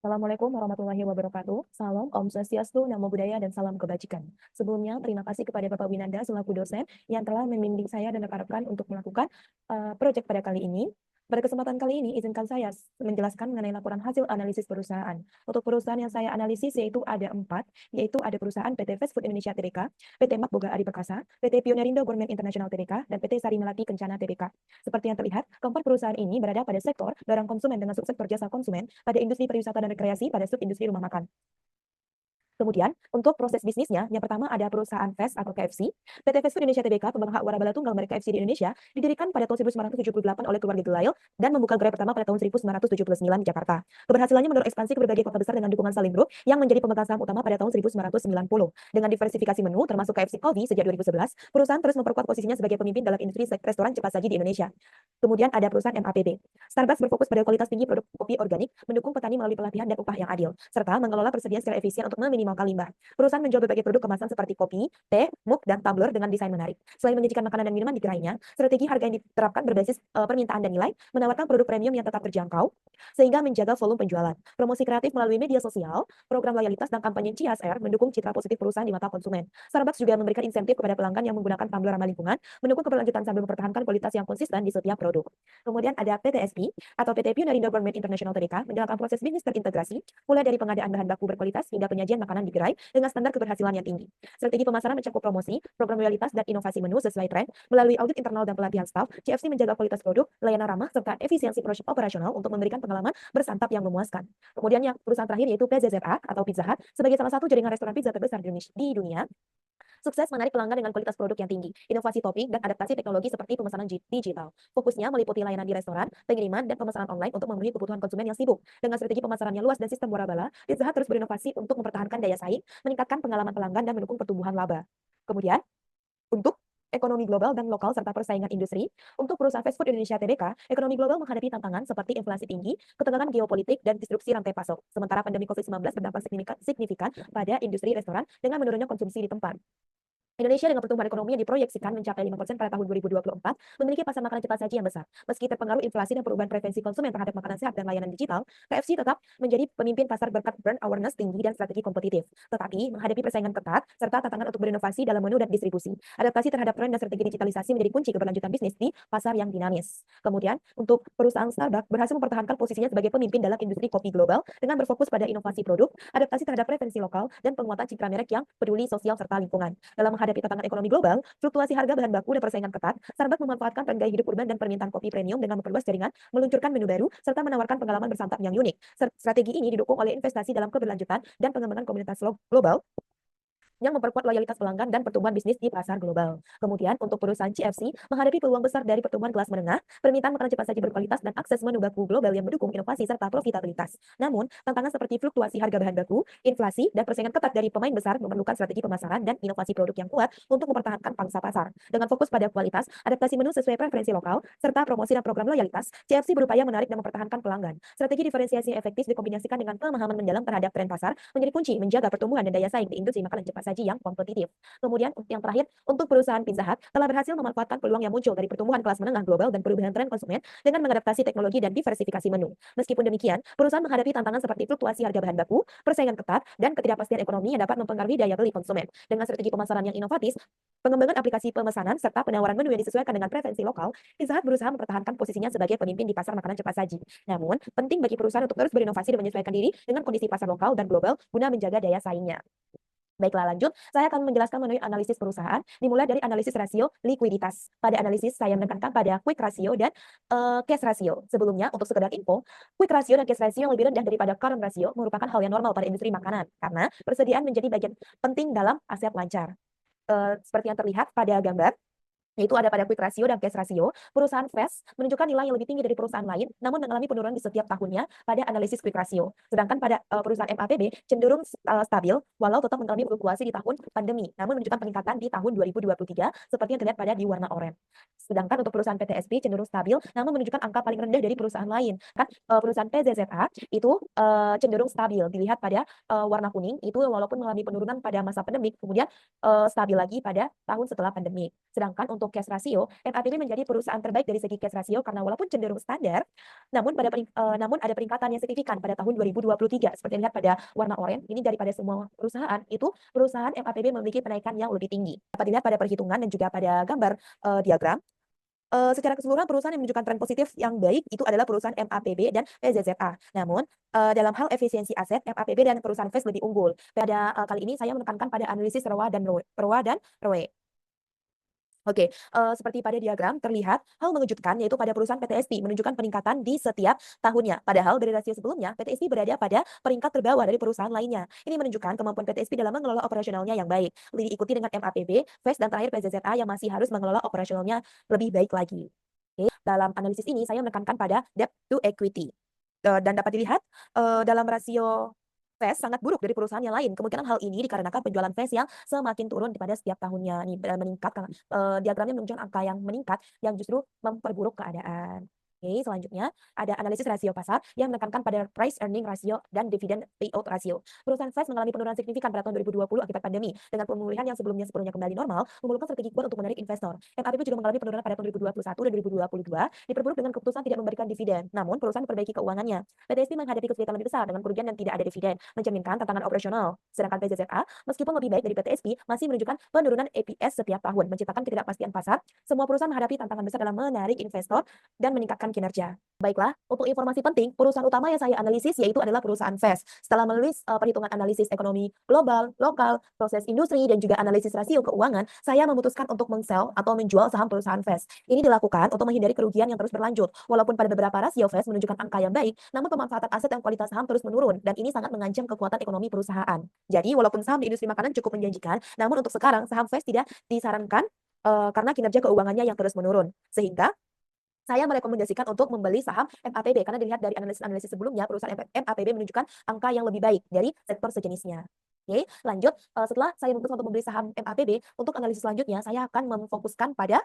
Assalamualaikum warahmatullahi wabarakatuh. Salam, Om Swastiastu, Namo Buddhaya, dan salam kebajikan. Sebelumnya, terima kasih kepada Bapak Winanda selaku dosen yang telah membimbing saya dan rekan-rekan untuk melakukan proyek pada kali ini. Pada kesempatan kali ini, izinkan saya menjelaskan mengenai laporan hasil analisis perusahaan. Untuk perusahaan yang saya analisis yaitu ada 4, yaitu ada perusahaan PT Fast Food Indonesia Tbk, PT Mak Boga Adi Perkasa, PT Pionerindo Gourmet International Tbk, dan PT Sari Melati Kencana Tbk. Seperti yang terlihat, keempat perusahaan ini berada pada sektor barang konsumen dengan sukses berjasa konsumen pada industri pariwisata dan rekreasi pada sub-industri rumah makan. Kemudian, untuk proses bisnisnya, yang pertama ada perusahaan Fast atau KFC. PT Fast Food Indonesia Tbk, pemegang hak warabala tunggal merek KFC di Indonesia, didirikan pada tahun 1978 oleh keluarga Gelail dan membuka gerai pertama pada tahun 1979 di Jakarta. Keberhasilannya mendorong ekspansi ke berbagai kota besar dengan dukungan Salim Group yang menjadi pemegang saham utama pada tahun 1990. Dengan diversifikasi menu termasuk KFC Coffee sejak 2011, perusahaan terus memperkuat posisinya sebagai pemimpin dalam industri restoran cepat saji di Indonesia. Kemudian ada perusahaan MAPB. Starbucks berfokus pada kualitas tinggi produk kopi organik, mendukung petani melalui pelatihan dan upah yang adil, serta mengelola persediaan secara efisien untuk meminimalkan limbah. Perusahaan menjual berbagai produk kemasan seperti kopi, teh, mug, dan tumbler dengan desain menarik. Selain menyajikan makanan dan minuman di gerainya, strategi harga yang diterapkan berbasis permintaan dan nilai, menawarkan produk premium yang tetap terjangkau, sehingga menjaga volume penjualan. Promosi kreatif melalui media sosial, program loyalitas, dan kampanye CSR mendukung citra positif perusahaan di mata konsumen. Starbucks juga memberikan insentif kepada pelanggan yang menggunakan tumbler ramah lingkungan, mendukung keberlanjutan sambil mempertahankan kualitas yang konsisten di setiap produk. Kemudian ada PTSI atau PT Pionerindo Gourmet International Tbk menjalankan proses bisnis terintegrasi, mulai dari pengadaan bahan baku berkualitas hingga penyajian makanan di gerai dengan standar keberhasilan yang tinggi. Strategi pemasaran mencakup promosi, program loyalitas, dan inovasi menu sesuai tren. Melalui audit internal dan pelatihan staf, CFC menjaga kualitas produk, layanan ramah, serta efisiensi operasional untuk memberikan pengalaman bersantap yang memuaskan. Kemudian yang perusahaan terakhir yaitu PZZA atau Pizza Hut sebagai salah satu jaringan restoran pizza terbesar di dunia. Sukses menarik pelanggan dengan kualitas produk yang tinggi, inovasi topping, dan adaptasi teknologi seperti pemesanan digital. Fokusnya meliputi layanan di restoran, pengiriman, dan pemesanan online untuk memenuhi kebutuhan konsumen yang sibuk. Dengan strategi pemasaran yang luas dan sistem warabala, Pizza Hut terus berinovasi untuk mempertahankan daya saing, meningkatkan pengalaman pelanggan, dan mendukung pertumbuhan laba. Kemudian, untuk ekonomi global dan lokal serta persaingan industri, untuk perusahaan fast food Indonesia Tbk, ekonomi global menghadapi tantangan seperti inflasi tinggi, ketegangan geopolitik, dan disrupsi rantai pasok. Sementara pandemi COVID-19 berdampak signifikan pada industri restoran dengan menurunnya konsumsi di tempat. Indonesia dengan pertumbuhan ekonomi yang diproyeksikan mencapai 5% pada tahun 2024, memiliki pasar makanan cepat saji yang besar. Meski terpengaruh inflasi dan perubahan preferensi konsumen terhadap makanan sehat dan layanan digital, KFC tetap menjadi pemimpin pasar berkat brand awareness tinggi dan strategi kompetitif. Tetapi, menghadapi persaingan ketat, serta tantangan untuk berinovasi dalam menu dan distribusi. Adaptasi terhadap tren dan strategi digitalisasi menjadi kunci keberlanjutan bisnis di pasar yang dinamis. Kemudian, untuk perusahaan Starbucks berhasil mempertahankan posisinya sebagai pemimpin dalam industri kopi global dengan berfokus pada inovasi produk, adaptasi terhadap preferensi lokal, dan penguatan citra merek yang peduli sosial serta lingkungan. Dalam menghadapi tantangan ekonomi global, fluktuasi harga bahan baku dan persaingan ketat, Starbucks memanfaatkan tren gaya hidup urban dan permintaan kopi premium dengan memperluas jaringan, meluncurkan menu baru, serta menawarkan pengalaman bersantap yang unik. Strategi ini didukung oleh investasi dalam keberlanjutan dan pengembangan komunitas global yang memperkuat loyalitas pelanggan dan pertumbuhan bisnis di pasar global. Kemudian, untuk perusahaan CFC, menghadapi peluang besar dari pertumbuhan kelas menengah, permintaan makanan cepat saji berkualitas, dan akses menu baku global yang mendukung inovasi serta profitabilitas. Namun, tantangan seperti fluktuasi harga bahan baku, inflasi, dan persaingan ketat dari pemain besar memerlukan strategi pemasaran dan inovasi produk yang kuat untuk mempertahankan pangsa pasar. Dengan fokus pada kualitas, adaptasi menu sesuai preferensi lokal, serta promosi dan program loyalitas, CFC berupaya menarik dan mempertahankan pelanggan. Strategi diferensiasi yang efektif dikombinasikan dengan pemahaman mendalam terhadap tren pasar menjadi kunci menjaga pertumbuhan dan daya saing di industri makanan cepat saji yang kompetitif. Kemudian yang terakhir, untuk perusahaan Pizza Hut telah berhasil memanfaatkan peluang yang muncul dari pertumbuhan kelas menengah global dan perubahan tren konsumen dengan mengadaptasi teknologi dan diversifikasi menu. Meskipun demikian, perusahaan menghadapi tantangan seperti fluktuasi harga bahan baku, persaingan ketat, dan ketidakpastian ekonomi yang dapat mempengaruhi daya beli konsumen. Dengan strategi pemasaran yang inovatif, pengembangan aplikasi pemesanan, serta penawaran menu yang disesuaikan dengan preferensi lokal, Pizza Hut berusaha mempertahankan posisinya sebagai pemimpin di pasar makanan cepat saji. Namun, penting bagi perusahaan untuk terus berinovasi dan menyesuaikan diri dengan kondisi pasar lokal dan global guna menjaga daya saingnya. Baiklah, lanjut. Saya akan menjelaskan mengenai analisis perusahaan, dimulai dari analisis rasio likuiditas. Pada analisis, saya menekankan pada quick ratio dan cash ratio. Sebelumnya, untuk sekedar info, quick ratio dan cash ratio yang lebih rendah daripada current ratio merupakan hal yang normal pada industri makanan, karena persediaan menjadi bagian penting dalam aset lancar. Seperti yang terlihat pada gambar, yaitu ada pada quick ratio dan cash ratio. Perusahaan Fast menunjukkan nilai yang lebih tinggi dari perusahaan lain, namun mengalami penurunan di setiap tahunnya pada analisis quick ratio. Sedangkan pada perusahaan MAPB cenderung stabil, walau tetap mengalami fluktuasi di tahun pandemi, namun menunjukkan peningkatan di tahun 2023, seperti yang terlihat pada di warna oranye. Sedangkan untuk perusahaan PTSP cenderung stabil, namun menunjukkan angka paling rendah dari perusahaan lain. Kan perusahaan PZZA itu cenderung stabil, dilihat pada warna kuning, itu walaupun mengalami penurunan pada masa pandemi, kemudian stabil lagi pada tahun setelah pandemi. Sedangkan untuk untuk cash ratio, MAPB menjadi perusahaan terbaik dari segi cash ratio karena walaupun cenderung standar, namun ada peningkatan yang signifikan pada tahun 2023. Seperti lihat pada warna oranye, ini daripada semua perusahaan, itu perusahaan MAPB memiliki kenaikan yang lebih tinggi. Dapat dilihat pada perhitungan dan juga pada gambar diagram. Secara keseluruhan perusahaan yang menunjukkan tren positif yang baik itu adalah perusahaan MAPB dan PZZA. Namun, dalam hal efisiensi aset, MAPB dan perusahaan FAS lebih unggul. Pada kali ini saya menekankan pada analisis ROA dan ROE. Oke, seperti pada diagram terlihat hal mengejutkan yaitu pada perusahaan PTSP menunjukkan peningkatan di setiap tahunnya. Padahal dari rasio sebelumnya, PTSP berada pada peringkat terbawah dari perusahaan lainnya. Ini menunjukkan kemampuan PTSP dalam mengelola operasionalnya yang baik. Diikuti dengan MAPB, FAS, dan terakhir PZZA yang masih harus mengelola operasionalnya lebih baik lagi. Oke, dalam analisis ini saya menekankan pada debt to equity. Dan dapat dilihat dalam rasio FAS sangat buruk dari perusahaan yang lain. Kemungkinan hal ini dikarenakan penjualan FAS yang semakin turun pada setiap tahunnya. Ini meningkat, diagramnya menunjukkan angka yang meningkat yang justru memperburuk keadaan. Oke, selanjutnya ada analisis rasio pasar yang menekankan pada price earning ratio dan dividend payout ratio. Perusahaan FAS mengalami penurunan signifikan pada tahun 2020 akibat pandemi. Dengan pemulihan yang sebelumnya sepenuhnya kembali normal, memerlukan strategi kuat untuk menarik investor. MAPB juga mengalami penurunan pada tahun 2021 dan 2022, diperburuk dengan keputusan tidak memberikan dividen. Namun, perusahaan memperbaiki keuangannya. PTSP menghadapi kesulitan lebih besar dengan kerugian dan tidak ada dividen, mencerminkan tantangan operasional. Sedangkan PZZA, meskipun lebih baik dari PTSP, masih menunjukkan penurunan EPS setiap tahun, menciptakan ketidakpastian pasar. Semua perusahaan menghadapi tantangan besar dalam menarik investor dan meningkatkan kinerja. Baiklah, untuk informasi penting, perusahaan utama yang saya analisis yaitu adalah perusahaan FAS. Setelah menulis perhitungan analisis ekonomi global, lokal, proses industri, dan juga analisis rasio keuangan, saya memutuskan untuk meng-sell atau menjual saham perusahaan FAS. Ini dilakukan untuk menghindari kerugian yang terus berlanjut. Walaupun pada beberapa rasio FAS menunjukkan angka yang baik, namun pemanfaatan aset dan kualitas saham terus menurun, dan ini sangat mengancam kekuatan ekonomi perusahaan. Jadi, walaupun saham di industri makanan cukup menjanjikan, namun untuk sekarang saham FAS tidak disarankan karena kinerja keuangannya yang terus menurun. Sehingga saya merekomendasikan untuk membeli saham MAPB karena dilihat dari analisis sebelumnya perusahaan MAPB menunjukkan angka yang lebih baik dari sektor sejenisnya. Oke, lanjut. Setelah saya memutuskan untuk membeli saham MAPB, untuk analisis selanjutnya saya akan memfokuskan pada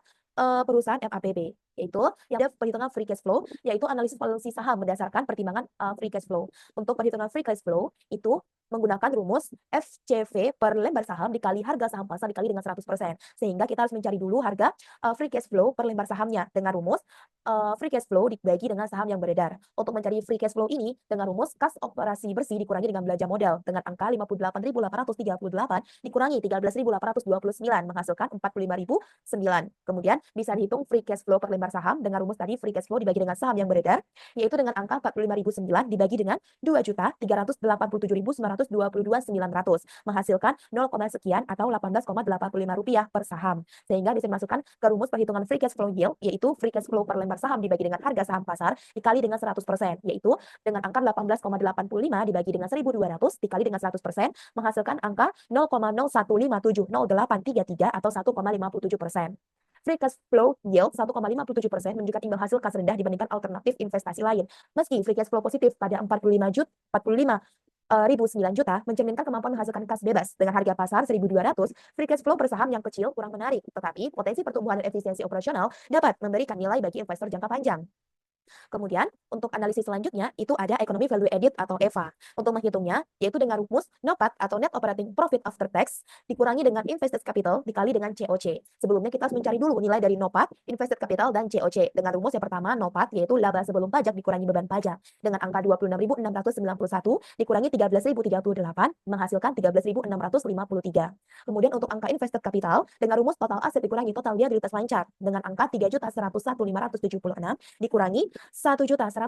perusahaan MAPB, yaitu yang ada perhitungan free cash flow, yaitu analisis valuasi saham berdasarkan pertimbangan free cash flow. Untuk perhitungan free cash flow itu menggunakan rumus FCV per lembar saham dikali harga saham pasar dikali dengan 100%. Sehingga kita harus mencari dulu harga free cash flow per lembar sahamnya dengan rumus free cash flow dibagi dengan saham yang beredar. Untuk mencari free cash flow ini dengan rumus kas operasi bersih dikurangi dengan belanja modal dengan angka 58.838 dikurangi 13.829 menghasilkan 45.009. Kemudian bisa dihitung free cash flow per lembar saham dengan rumus tadi free cash flow dibagi dengan saham yang beredar, yaitu dengan angka 45.009 dibagi dengan 2.387.922.900 menghasilkan 0, sekian atau Rp18,85 per saham. Sehingga bisa dimasukkan ke rumus perhitungan free cash flow yield, yaitu free cash flow per lembar saham dibagi dengan harga saham pasar dikali dengan 100%, yaitu dengan angka 18,85 dibagi dengan 1.200 dikali dengan 100% menghasilkan angka 0,01570,833 atau 1,57%. Free cash flow yield 1,57% menunjukkan imbal hasil kas rendah dibandingkan alternatif investasi lain. Meski free cash flow positif pada 45.009 juta mencerminkan kemampuan menghasilkan kas bebas dengan harga pasar 1.200, free cash flow per saham yang kecil kurang menarik, tetapi potensi pertumbuhan dan efisiensi operasional dapat memberikan nilai bagi investor jangka panjang. Kemudian, untuk analisis selanjutnya, itu ada Economic Value Added atau EVA. Untuk menghitungnya, yaitu dengan rumus NOPAT atau Net Operating Profit After Tax, dikurangi dengan Invested Capital dikali dengan COC. Sebelumnya kita harus mencari dulu nilai dari NOPAT, Invested Capital, dan COC. Dengan rumus yang pertama, NOPAT, yaitu laba sebelum pajak dikurangi beban pajak. Dengan angka 26.691 dikurangi 13.038, menghasilkan 13.653. Kemudian untuk angka Invested Capital, dengan rumus total aset dikurangi total liabilitas lancar. Dengan angka 3.101.576 dikurangi 1.161.26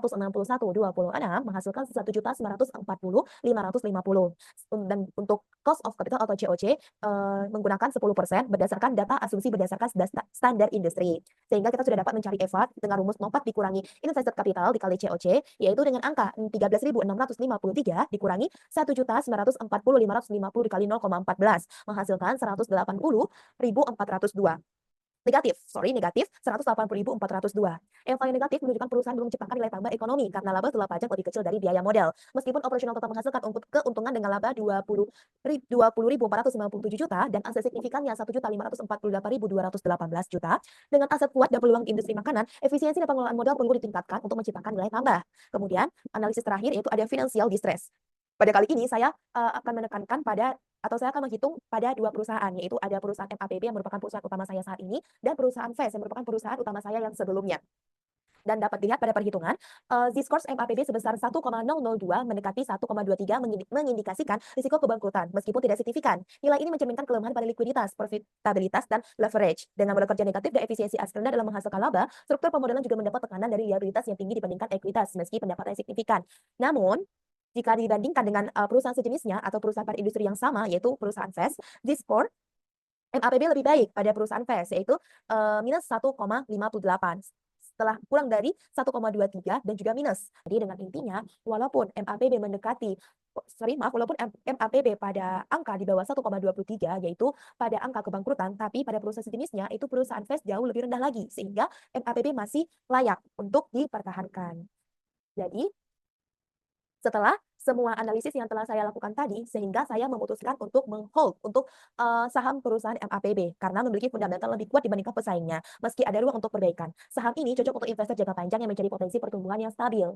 menghasilkan 1.940.550. Dan untuk cost of capital atau COC menggunakan 10% berdasarkan data asumsi berdasarkan standar industri. Sehingga kita sudah dapat mencari EVA dengan rumus NOPAT dikurangi invested capital dikali COC, yaitu dengan angka 13.653 dikurangi 1.940.550 dikali 0,14 menghasilkan 180.402. Negatif 180.402. EVA yang negatif menunjukkan perusahaan belum menciptakan nilai tambah ekonomi karena laba setelah pajak lebih kecil dari biaya modal. Meskipun operasional tetap menghasilkan keuntungan dengan laba 20.497 juta dan aset signifikannya 1.548.218 juta, dengan aset kuat dan peluang industri makanan, efisiensi dan pengelolaan modal perlu ditingkatkan untuk menciptakan nilai tambah. Kemudian, analisis terakhir yaitu ada financial distress. Pada kali ini saya akan menekankan pada atau saya akan menghitung pada 2 perusahaan, yaitu ada perusahaan MAPB yang merupakan perusahaan utama saya saat ini, dan perusahaan VES yang merupakan perusahaan utama saya yang sebelumnya. Dan dapat dilihat pada perhitungan, Z-scores MAPB sebesar 1,002 mendekati 1,23 mengindikasikan risiko kebangkrutan, meskipun tidak signifikan. Nilai ini mencerminkan kelemahan pada likuiditas, profitabilitas, dan leverage. Dengan modal kerja negatif dan efisiensi as rendah dalam menghasilkan laba, struktur pemodelan juga mendapat tekanan dari liabilitas yang tinggi dibandingkan ekuitas, meski pendapatannya signifikan. Namun, jika dibandingkan dengan perusahaan sejenisnya atau perusahaan pada industri yang sama, yaitu perusahaan VES, Z-score MAPB lebih baik pada perusahaan VES, yaitu minus 1,58 setelah kurang dari 1,23 dan juga minus. Jadi dengan intinya, walaupun MAPB mendekati, walaupun MAPB pada angka di bawah 1,23, yaitu pada angka kebangkrutan, tapi pada perusahaan sejenisnya itu perusahaan VES jauh lebih rendah lagi, sehingga MAPB masih layak untuk dipertahankan. Jadi, setelah semua analisis yang telah saya lakukan tadi, sehingga saya memutuskan untuk meng-hold untuk saham perusahaan MAPB karena memiliki fundamental lebih kuat dibandingkan pesaingnya, meski ada ruang untuk perbaikan. Saham ini cocok untuk investor jangka panjang yang mencari potensi pertumbuhan yang stabil.